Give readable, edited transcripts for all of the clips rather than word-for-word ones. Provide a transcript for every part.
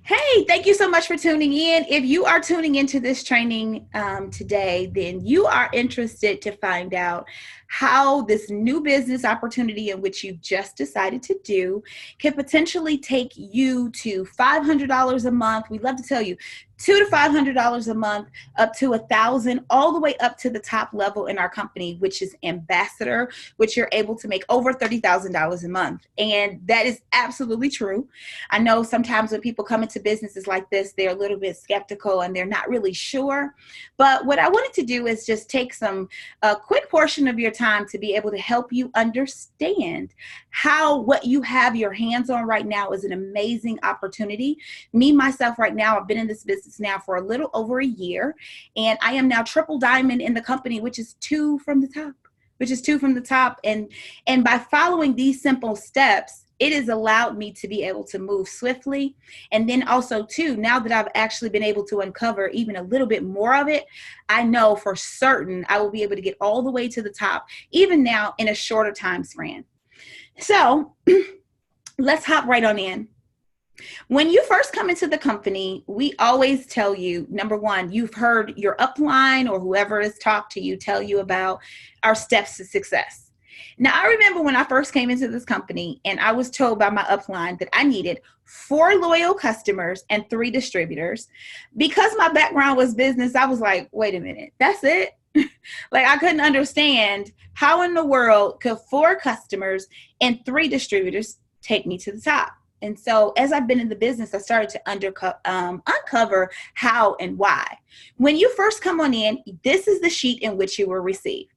Hey, thank you so much for tuning in. If you are tuning into this training today, then you are interested to find out how this new business opportunity in which you just decided to do can potentially take you to $500 a month. We'd love to tell you $200 to $500 a month, up to $1,000, all the way up to the top level in our company, which is ambassador, which you're able to make over $30,000 a month. And that is absolutely true. I know sometimes when people come into businesses like this, they're a little bit skeptical and they're not really sure. But what I wanted to do is just take a quick portion of your time to be able to help you understand how what you have your hands on right now is an amazing opportunity. Me, myself, right now, I've been in this business now for a little over a year, and I am now triple diamond in the company, which is two from the top. And by following these simple steps, it has allowed me to be able to move swiftly. And then also too, now that I've actually been able to uncover even a little bit more of it, I know for certain I will be able to get all the way to the top, even now in a shorter time span. So let's hop right on in. When you first come into the company, we always tell you, number one, you've heard your upline or whoever has talked to you tell you about our steps to success. Now, I remember when I first came into this company and I was told by my upline that I needed 4 loyal customers and 3 distributors. Because my background was business, I was like, wait a minute, that's it? Like, I couldn't understand how in the world could 4 customers and 3 distributors take me to the top. And so as I've been in the business, I started to uncover how and why. When you first come on in, this is the sheet in which you will receive.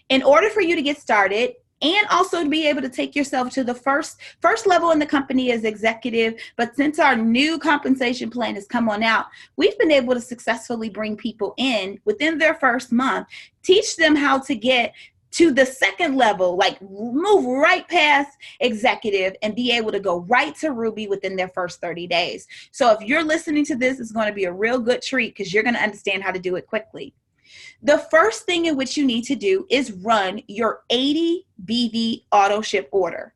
In order for you to get started and also to be able to take yourself to the first level in the company as executive, but since our new compensation plan has come on out, we've been able to successfully bring people in within their first month, teach them how to get to the second level, like move right past executive and be able to go right to Ruby within their first 30 days. So if you're listening to this, it's going to be a real good treat because you're going to understand how to do it quickly. The first thing in which you need to do is run your 80 BV auto ship order.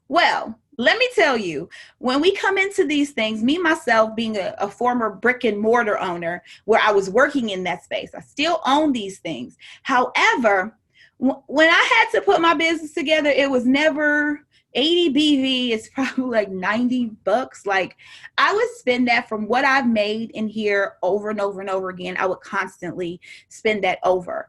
Well, let me tell you, when we come into these things, me, myself, being a former brick and mortar owner where I was working in that space, I still own these things. However, when I had to put my business together, it was never 80 BV. It's probably like $90. Like, I would spend that from what I've made in here over and over and over again. I would constantly spend that over.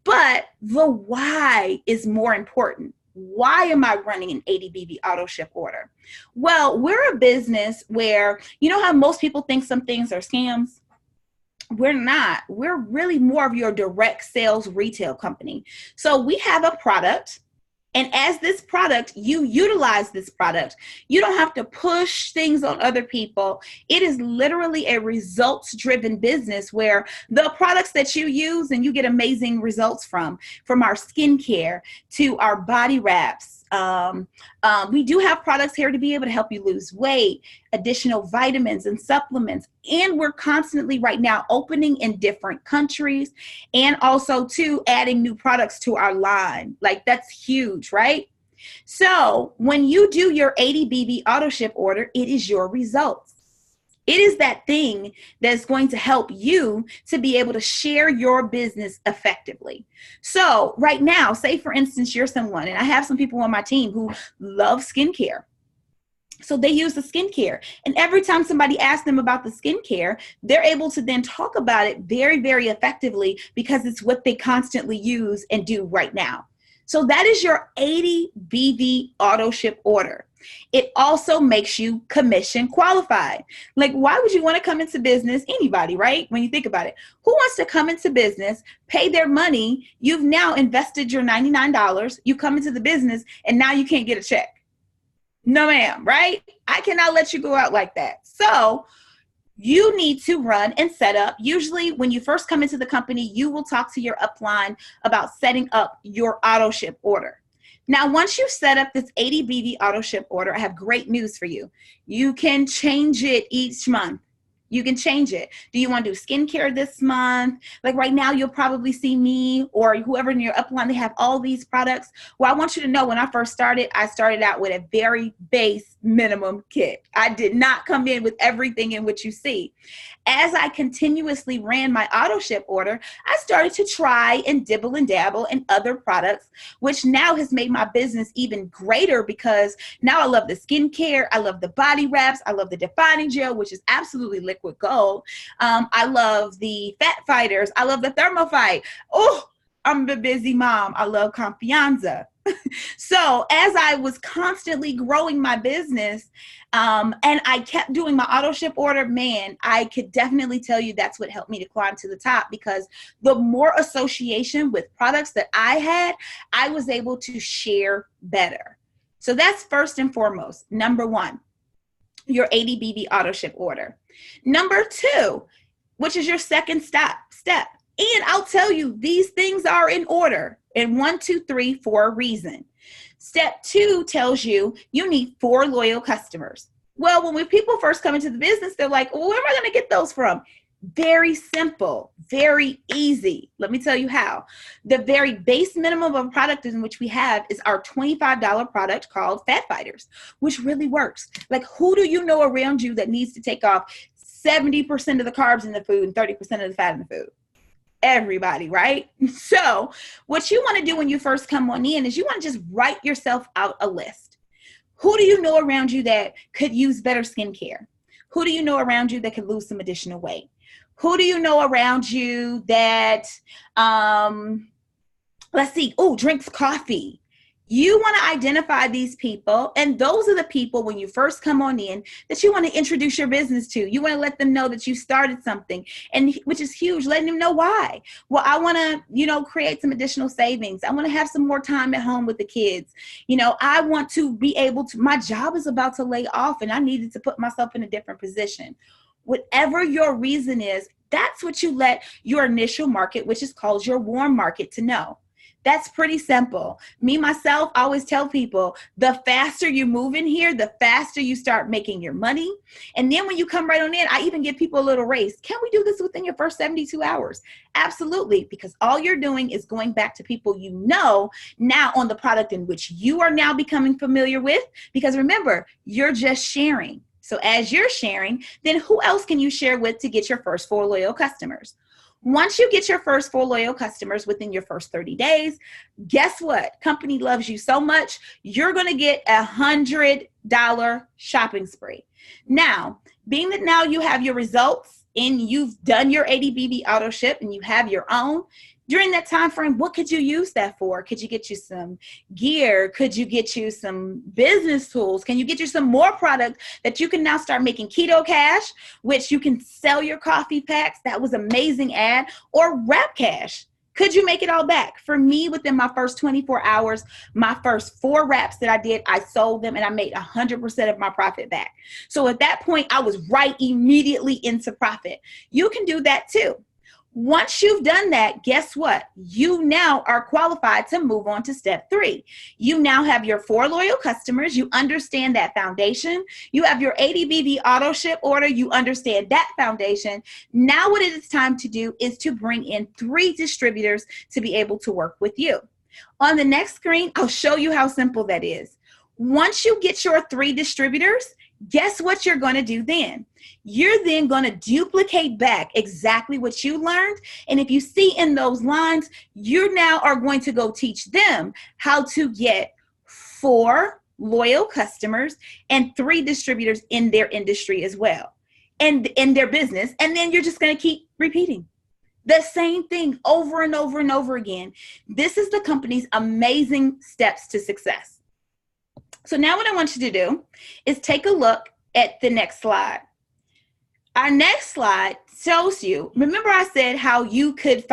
But the why is more important. Why am I running an 80 BV auto ship order? Well, we're a business where, you know how most people think some things are scams? We're not. We're really more of your direct sales retail company. So we have a product, and as this product, you utilize this product. You don't have to push things on other people. It is literally a results-driven business where the products that you use and you get amazing results from our skincare to our body wraps. We do have products here to be able to help you lose weight, additional vitamins and supplements. And we're constantly right now opening in different countries and also too adding new products to our line. Like, that's huge, right? So when you do your 80 BV auto ship order, it is your results. It is that thing that's going to help you to be able to share your business effectively. So right now, say for instance, you're someone, and I have some people on my team who love skincare. So they use the skincare. And every time somebody asks them about the skincare, they're able to then talk about it very, very effectively because it's what they constantly use and do right now. So that is your 80 BV auto ship order. It also makes you commission qualified. Like, why would you want to come into business? Anybody, right? When you think about it, who wants to come into business, pay their money? You've now invested your $99. You come into the business and now you can't get a check. No, ma'am, right? I cannot let you go out like that. So you need to run and set up. Usually when you first come into the company, you will talk to your upline about setting up your auto ship order. Now, once you set up this 80 BV auto ship order, I have great news for you. You can change it each month. You can change it. Do you want to do skincare this month? Like right now, you'll probably see me or whoever in your upline, they have all these products. Well, I want you to know when I started out with a very base minimum kit. I did not come in with everything in which you see. As I continuously ran my auto ship order, I started to try and dibble and dabble in other products, which now has made my business even greater because now I love the skincare. I love the body wraps. I love the defining gel, which is absolutely liquid gold. I love the fat fighters. I love the thermofight. Oh, I'm a busy mom. I love Confianza. So as I was constantly growing my business and I kept doing my auto ship order, man, I could definitely tell you that's what helped me to climb to the top, because the more association with products that I had, I was able to share better. So that's first and foremost. Number one, your ADBB auto ship order. Number two, which is your second step. And I'll tell you, these things are in order in 1, 2, 3 for a reason. Step 2 tells you you need 4 loyal customers. Well, when people first come into the business, they're like, well, where am I going to get those from? Very simple, very easy. Let me tell you how. The very base minimum of a product in which we have is our $25 product called Fat Fighters, which really works. Like, who do you know around you that needs to take off 70% of the carbs in the food and 30% of the fat in the food? Everybody, right? So what you want to do when you first come on in is you want to just write yourself out a list. Who do you know around you that could use better skincare? Who do you know around you that could lose some additional weight? Who do you know around you that, drinks coffee? You want to identify these people, and those are the people when you first come on in that you want to introduce your business to. You want to let them know that you started something, and which is huge, letting them know why. Well, I want to, create some additional savings. I want to have some more time at home with the kids. I want to be able to, my job is about to lay off and I needed to put myself in a different position. Whatever your reason is, that's what you let your initial market, which is called your warm market, to know. That's pretty simple. Me, myself, I always tell people, the faster you move in here, the faster you start making your money. And then when you come right on in, I even give people a little race. Can we do this within your first 72 hours? Absolutely, because all you're doing is going back to people now on the product in which you are now becoming familiar with. Because remember, you're just sharing. So as you're sharing, then who else can you share with to get your first 4 loyal customers? Once you get your first 4 loyal customers within your first 30 days, guess what? Company loves you so much, you're going to get $100 shopping spree. Now, being that now you have your results and you've done your ADBB auto ship and you have your own, during that time frame, what could you use that for? Could you get you some gear? Could you get you some business tools? Can you get you some more product that you can now start making keto cash, which you can sell your coffee packs? That was an amazing ad. Or wrap cash. Could you make it all back? For me, within my first 24 hours, my first 4 wraps that I did, I sold them and I made 100% of my profit back. So at that point, I was right immediately into profit. You can do that too. Once you've done that, guess what? You now are qualified to move on to step 3. You now have your 4 loyal customers. You understand that foundation. You have your ADBB auto ship order. You understand that foundation. Now what it is time to do is to bring in 3 distributors to be able to work with you. On the next screen, I'll show you how simple that is. Once you get your 3 distributors, guess what you're going to do then? You're then going to duplicate back exactly what you learned. And if you see in those lines, you now are going to go teach them how to get 4 loyal customers and 3 distributors in their industry as well, and in their business. And then you're just going to keep repeating the same thing over and over and over again. This is the company's amazing steps to success. So now what I want you to do is take a look at the next slide. Our next slide shows you, remember I said how you could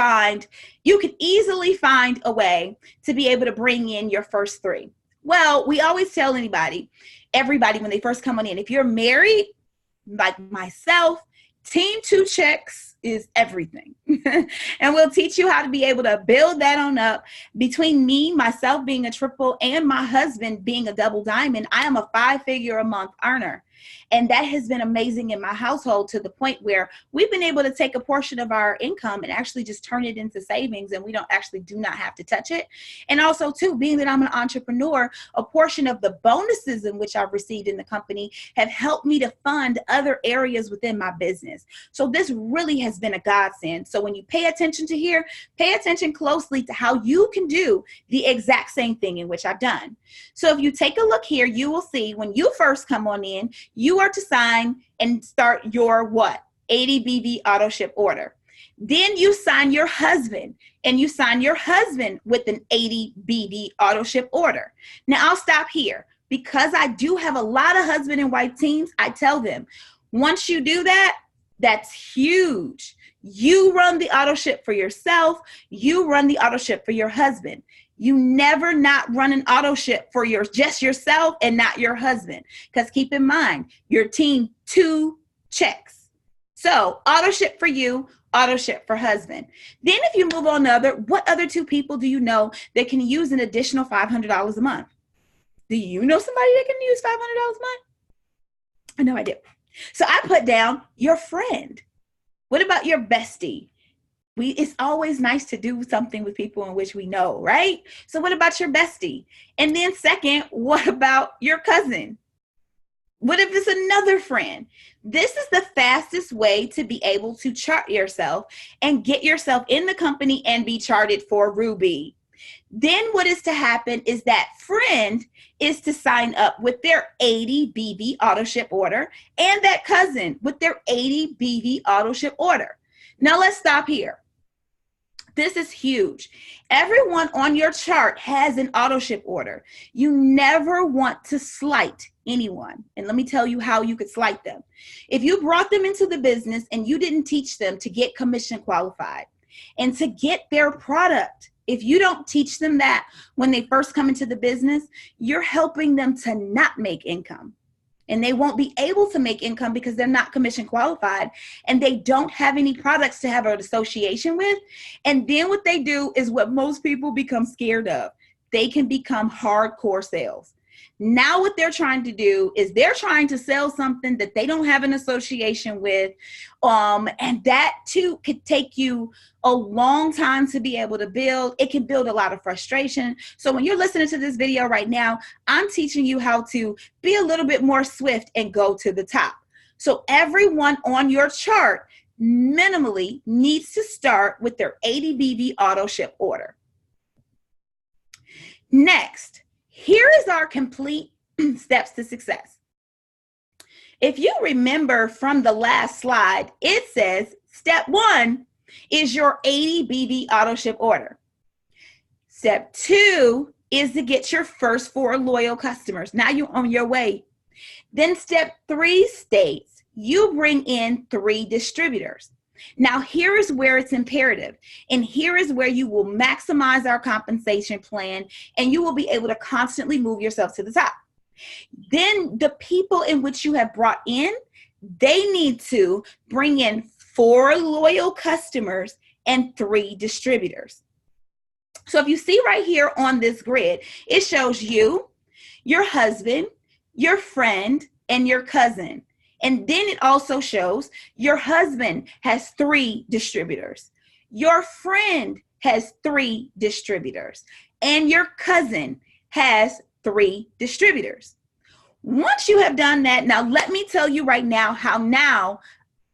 easily find a way to be able to bring in your first 3. Well, we always tell everybody when they first come on in, if you're married, like myself, team 2 checks is everything. And we'll teach you how to be able to build that on up. Between me, myself being a triple, and my husband being a double diamond, I am a 5-figure a month earner. And that has been amazing in my household, to the point where we've been able to take a portion of our income and actually just turn it into savings, and we do not have to touch it. And also too, being that I'm an entrepreneur, a portion of the bonuses in which I've received in the company have helped me to fund other areas within my business. So this really has been a godsend. So when you pay attention to here, pay attention closely to how you can do the exact same thing in which I've done. So if you take a look here, you will see when you first come on in, you are to sign and start your what? 80 BV auto ship order. Then you sign your husband, and you sign your husband with an 80 BV auto ship order. Now I'll stop here, because I do have a lot of husband and wife teams. I tell them, once you do that, that's huge. You run the auto ship for yourself. You run the auto ship for your husband. You never not run an auto ship for just yourself and not your husband. Because keep in mind, your team 2 checks. So auto ship for you, auto ship for husband. Then if you move on to what other 2 people do you know that can use an additional $500 a month? Do you know somebody that can use $500 a month? I know I do. So I put down your friend. What about your bestie? It's always nice to do something with people in which we know, right? So what about your bestie? And then second, what about your cousin? What if it's another friend? This is the fastest way to be able to chart yourself and get yourself in the company and be charted for Ruby. Then what is to happen is that friend is to sign up with their 80 BV auto ship order, and that cousin with their 80 BV auto ship order. Now let's stop here. This is huge. Everyone on your chart has an auto ship order. You never want to slight anyone. And let me tell you how you could slight them. If you brought them into the business and you didn't teach them to get commission qualified and to get their product, if you don't teach them that when they first come into the business, you're helping them to not make income. And they won't be able to make income because they're not commission qualified and they don't have any products to have an association with. And then what they do is what most people become scared of. They can become hardcore sales. Now what they're trying to do is they're trying to sell something that they don't have an association with. And that too could take you a long time to be able to build. It can build a lot of frustration. So when you're listening to this video right now, I'm teaching you how to be a little bit more swift and go to the top. So everyone on your chart minimally needs to start with their 80 BV auto ship order. Next, here is our complete steps to success. If you remember from the last slide, it says step 1 is your 80 BV auto ship order. Step 2 is to get your first 4 loyal customers. Now you're on your way. Then step 3 states you bring in 3 distributors. Now here is where it's imperative, and here is where you will maximize our compensation plan and you will be able to constantly move yourself to the top. Then the people in which you have brought in, they need to bring in 4 loyal customers and 3 distributors. So if you see right here on this grid, it shows you, your husband, your friend, and your cousin. And then it also shows your husband has 3 distributors. Your friend has 3 distributors. And your cousin has 3 distributors. Once you have done that, now let me tell you right now how now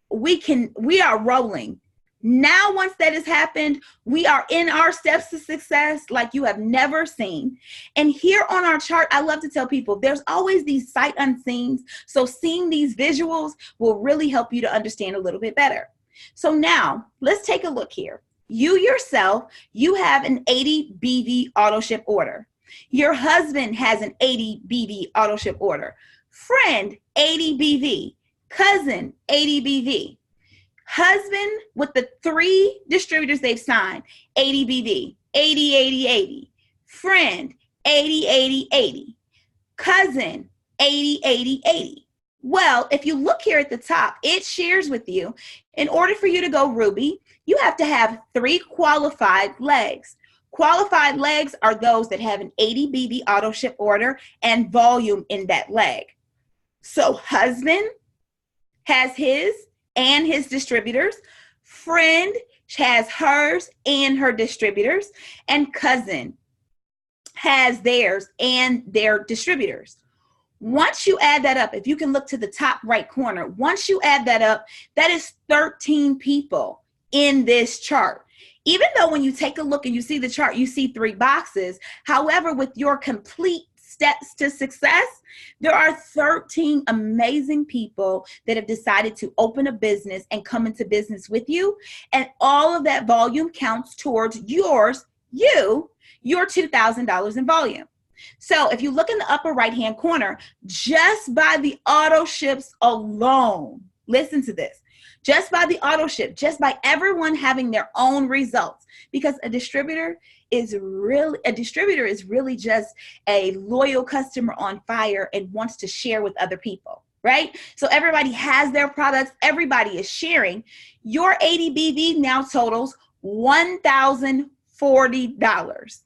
we are rolling. Now, once that has happened, we are in our steps to success like you have never seen. And here on our chart, I love to tell people there's always these sight unseens. So seeing these visuals will really help you to understand a little bit better. So now let's take a look here. You yourself, you have an 80 BV auto ship order. Your husband has an 80 BV auto ship order. Friend, 80 BV. Cousin, 80 BV. Husband with the 3 distributors they've signed, 80 BV, 80, 80, 80. Friend, 80, 80, 80. Cousin, 80, 80, 80. Well, if you look here at the top, it shares with you, in order for you to go Ruby, you have to have 3 qualified legs. Qualified legs are those that have an 80 BV auto ship order and volume in that leg. So husband has his and his distributors. Friend has hers and her distributors. And cousin has theirs and their distributors. Once you add that up, if you can look to the top right corner, once you add that up, that is 13 people in this chart. Even though when you take a look and you see the chart, you see 3 boxes. However, with your complete steps to success, there are 13 amazing people that have decided to open a business and come into business with you. And all of that volume counts towards your $2,000 in volume. So if you look in the upper right-hand corner, just by the auto ships alone, listen to this, just by the auto ship, just by everyone having their own results, because a distributor is really just a loyal customer on fire and wants to share with other people, right? So everybody has their products, everybody is sharing. Your ADBV now totals $1,040.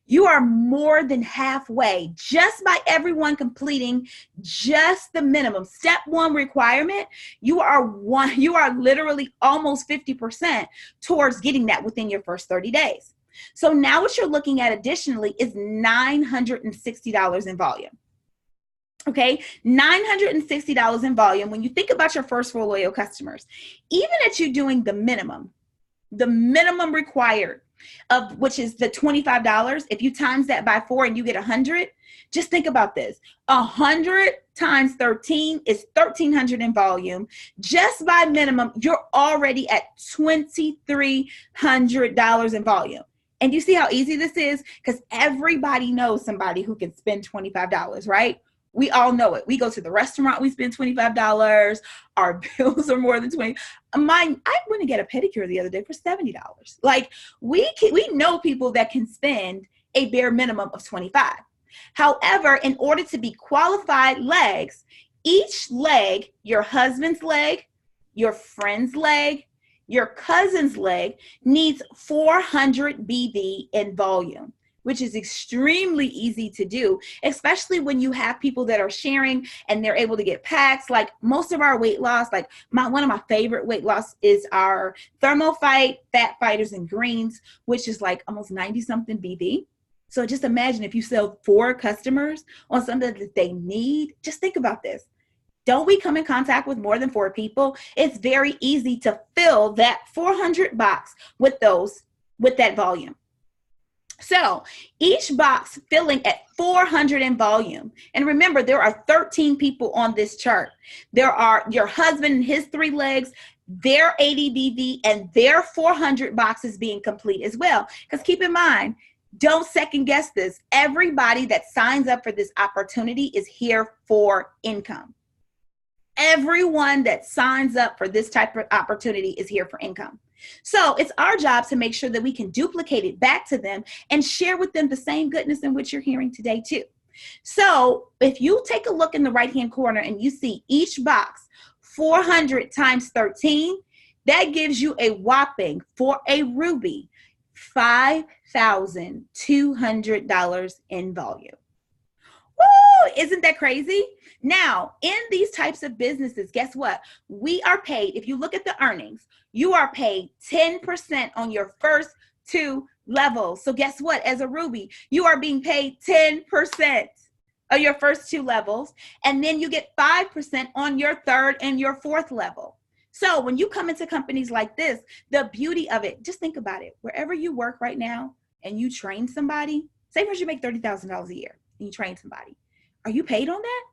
You are more than halfway just by everyone completing just the minimum step 1 requirement. You are literally almost 50% towards getting that within your first 30 days. So now what you're looking at additionally is $960 in volume. Okay, $960 in volume. When you think about your first 4 loyal customers, even at you doing the minimum required, of which is the $25, if you times that by 4 and you get 100, just think about this. 100 times 13 is 1,300 in volume. Just by minimum, you're already at $2,300 in volume. And you see how easy this is? Because everybody knows somebody who can spend $25, right? We all know it. We go to the restaurant, we spend $25. Our bills are more than $20. I went to get a pedicure the other day for $70. Like we know people that can spend a bare minimum of $25. However, in order to be qualified legs, each leg, your husband's leg, your friend's leg, your cousin's leg, needs 400 BV in volume, which is extremely easy to do, especially when you have people that are sharing and they're able to get packs. Like most of our weight loss, like one of my favorite weight loss is our Thermophyte Fat Fighters and Greens, which is like almost 90 something BV. So just imagine if you sell 4 customers on something that they need. Just think about this. Don't we come in contact with more than 4 people? It's very easy to fill that 400 box with that volume. So each box filling at 400 in volume. And remember, there are 13 people on this chart. There are your husband and his 3 legs, their ADBV, and their 400 boxes being complete as well. Because keep in mind, don't second guess this. Everybody that signs up for this opportunity is here for income. Everyone that signs up for this type of opportunity is here for income. So it's our job to make sure that we can duplicate it back to them and share with them the same goodness in which you're hearing today too. So if you take a look in the right-hand corner and you see each box 400 times 13, that gives you a whopping, for a Ruby, $5,200 in volume. Woo! Isn't that crazy? Now, in these types of businesses, guess what? We are paid, if you look at the earnings, you are paid 10% on your first 2 levels. So guess what? As a Ruby, you are being paid 10% of your first 2 levels, and then you get 5% on your 3rd and your 4th level. So when you come into companies like this, the beauty of it, just think about it. Wherever you work right now and you train somebody, say first you make $30,000 a year and you train somebody. Are you paid on that?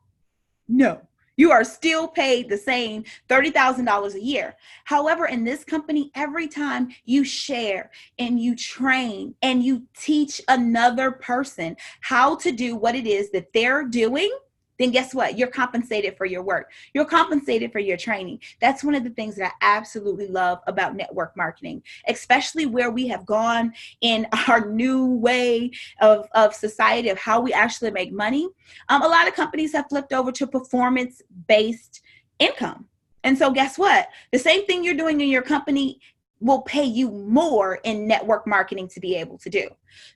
No. You are still paid the same $30,000 a year. However, in this company, every time you share and you train and you teach another person how to do what it is that they're doing, then guess what? You're compensated for your work. You're compensated for your training. That's one of the things that I absolutely love about network marketing, especially where we have gone in our new way of society of how we actually make money. A lot of companies have flipped over to performance-based income. And so guess what? The same thing you're doing in your company will pay you more in network marketing to be able to do.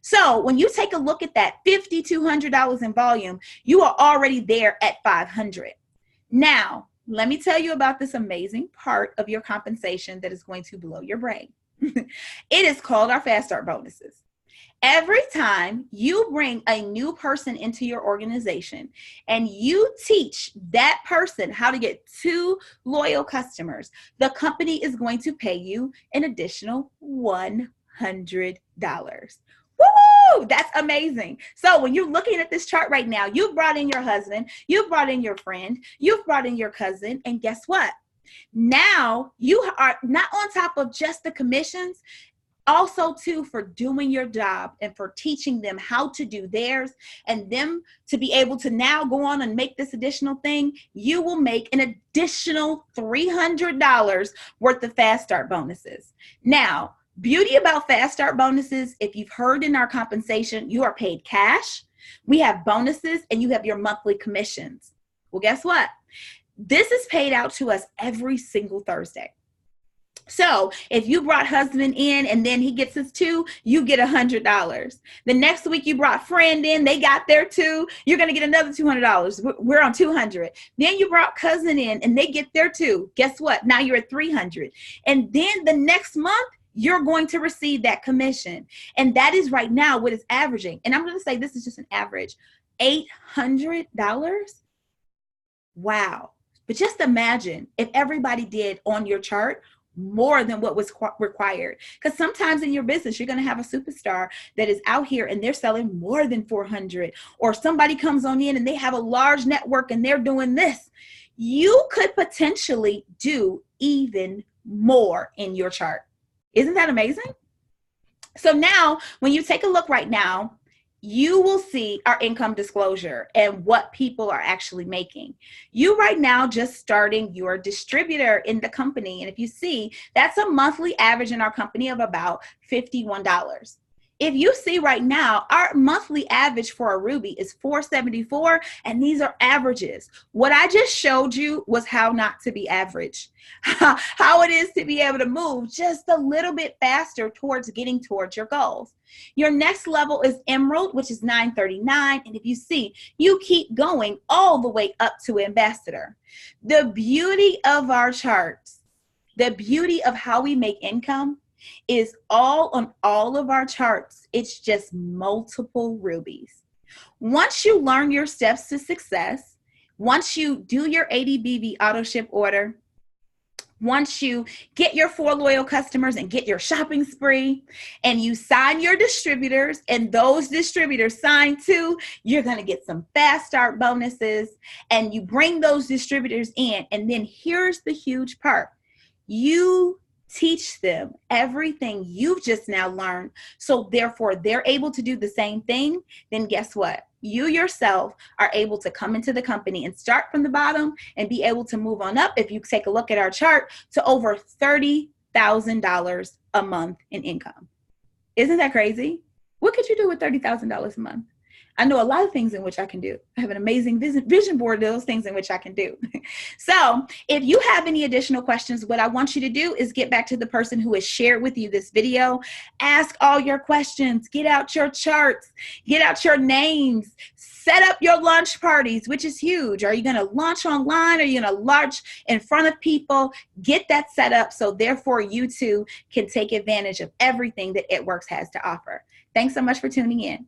So when you take a look at that $5,200 in volume, you are already there at 500. Now, let me tell you about this amazing part of your compensation that is going to blow your brain. It is called our Fast Start bonuses. Every time you bring a new person into your organization and you teach that person how to get 2 loyal customers, the company is going to pay you an additional $100. Woo! That's amazing. So when you're looking at this chart right now, you've brought in your husband, you've brought in your friend, you've brought in your cousin, and guess what? Now you are not on top of just the commissions, also too for doing your job and for teaching them how to do theirs and them to be able to now go on and make this additional thing. You will make an additional $300 worth of Fast Start bonuses. Now, beauty about Fast Start bonuses, if you've heard in our compensation, you are paid cash. We have bonuses and you have your monthly commissions. Well, guess what? This is paid out to us every single Thursday. So if you brought husband in and then he gets his 2, you get $100. The next week you brought friend in, they got their 2, you're going to get another $200. We're on 200. Then you brought cousin in and they get their 2. Guess what? Now you're at 300. And then the next month, you're going to receive that commission. And that is right now what is averaging. And I'm going to say this is just an average, $800. Wow. But just imagine if everybody did on your chart more than what was required. Because sometimes in your business, you're going to have a superstar that is out here and they're selling more than 400, or somebody comes on in and they have a large network and they're doing this. You could potentially do even more in your chart. Isn't that amazing? So now when you take a look right now, you will see our income disclosure and what people are actually making. You right now just starting your distributor in the company. And if you see, that's a monthly average in our company of about $51. If you see right now, our monthly average for a Ruby is $474, and these are averages. What I just showed you was how not to be average, how it is to be able to move just a little bit faster towards getting towards your goals. Your next level is Emerald, which is $939. And if you see, you keep going all the way up to Ambassador. The beauty of our charts, the beauty of how we make income is all on all of our charts. It's just multiple rubies. Once you learn your steps to success, once you do your ADBV auto ship order, once you get your 4 loyal customers and get your shopping spree, and you sign your distributors and those distributors sign too, you're going to get some Fast Start bonuses, and you bring those distributors in. And then here's the huge part. You teach them everything you've just now learned, so therefore they're able to do the same thing. Then guess what? You yourself are able to come into the company and start from the bottom and be able to move on up, if you take a look at our chart, to over $30,000 a month in income. Isn't that crazy? What could you do with $30,000 a month? I know a lot of things in which I can do. I have an amazing vision board of those things in which I can do. So if you have any additional questions, what I want you to do is get back to the person who has shared with you this video. Ask all your questions. Get out your charts. Get out your names. Set up your launch parties, which is huge. Are you going to launch online? Are you going to launch in front of people? Get that set up so therefore you too can take advantage of everything that It Works has to offer. Thanks so much for tuning in.